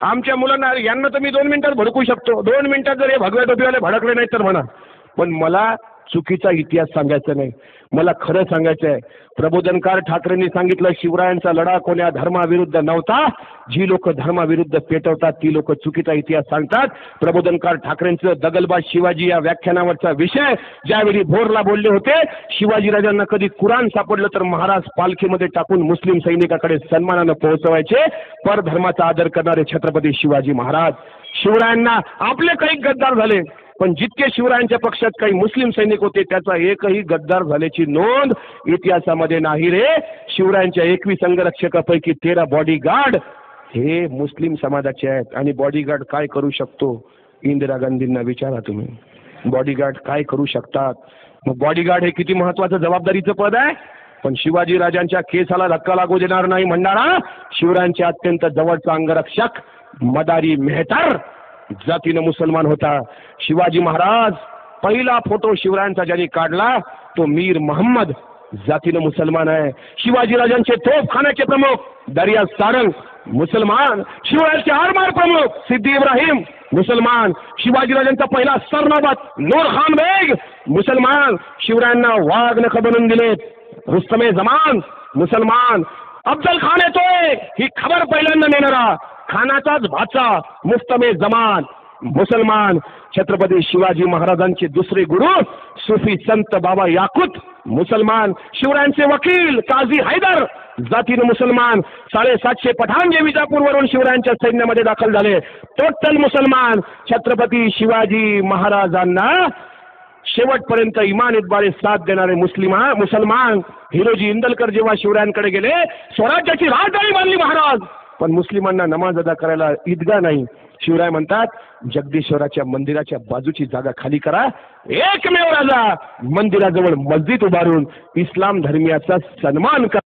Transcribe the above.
आमच्या मुलांना यांना तर मी 2 मिनिटात भडकू शकतो. 2 मिनिटात जर हे भगव्या टोपीवाले भडकले नाही तर म्हणा, पण मला चुकीचा इतिहास सांगायचा नाही, मला खरं सांगायचं आहे. प्रबोधनकार ठाकरेंनी सांगितलं, शिवरायांचा लढा कोण्या धर्माविरुद्ध नव्हता. जी लोक धर्माविरुद्ध पेटवतात ती लोक चुकीचा इतिहास सांगतात. प्रबोधनकार ठाकरेंचं दगलबाज शिवाजी या व्याख्यानावरचा विषय ज्यावेळी भोरला बोलले होते, शिवाजीराजांना कधी कुराण सापडलं तर महाराज पालखीमध्ये टाकून मुस्लिम सैनिकाकडे सन्मानानं पोहोचवायचे. परधर्माचा आदर करणारे छत्रपती शिवाजी महाराज. शिवरायांना आपले काही गद्दार झाले, पण जितके शिवरायांच्या पक्षात काही मुस्लिम सैनिक होते त्याचा एकही गद्दार झाल्याची नोंद इतिहासामध्ये नाही रे. शिवरायांच्या 21 अंगरक्षकापैकी 13 बॉडीगार्ड हे मुस्लिम समाजाचे आहेत. आणि बॉडीगार्ड काय करू शकतो? इंदिरा गांधींना विचारा तुम्ही, बॉडीगार्ड काय करू शकतात? मग बॉडीगार्ड हे किती महत्वाचं जबाबदारीचं पद आहे. पण शिवाजी राजांच्या केसाला धक्का लागू देणार नाही म्हणणारा शिवरायांचे अत्यंत जवळचा अंगरक्षक मदारी मेहतर जातीनं मुसलमान होता. शिवाजी महाराज पहिला फोटो शिवरायांचा ज्यांनी काढला तो मीर मोहम्मद जातीनं मुसलमान आहे. शिवाजीराजांचे तोफखान्याचे प्रमुख दर्या सारंग मुसलमान. शिवरायांचे आरमार प्रमुख सिद्दी इब्राहिम मुसलमान. शिवाजीराजांचा पहिला सरनौबत नूर खान बेग मुसलमान. शिवरायांना वाघ नख बनवून दिले रुस्तमे जमान मुसलमान. अफजल खान येतोय ही खबर पहिल्यांदा नेणारा खानाचाच भाचा मुस्तमे जमान मुसलमान. छत्रपती शिवाजी महाराजांचे दुसरे गुरु सुफी संत बाबा याकूत मुसलमान. शिवरायांचे वकील काझी हैदर जातीनं मुसलमान. 750 पठाण जे विजापूरवरून शिवरायांच्या सैन्यामध्ये दाखल झाले टोटल मुसलमान. छत्रपती शिवाजी महाराजांना शेवटपर्यंत इमानीतबारे साथ देणारे मुसलमान. हिरोजी इंदलकर जेव्हा शिवरायांकडे गेले स्वराज्याची राजधानी बांधली महाराज, पण मुस्लिमांना नमाज अदा करायला ईदगाह नाही. शिवराय म्हणतात जगदीश्वराच्या मंदिराच्या बाजूची जागा खाली करा. एकमेव राजा मंदिराजवळ मस्जिद उभारून इस्लाम धर्मियाचा सन्मान करा.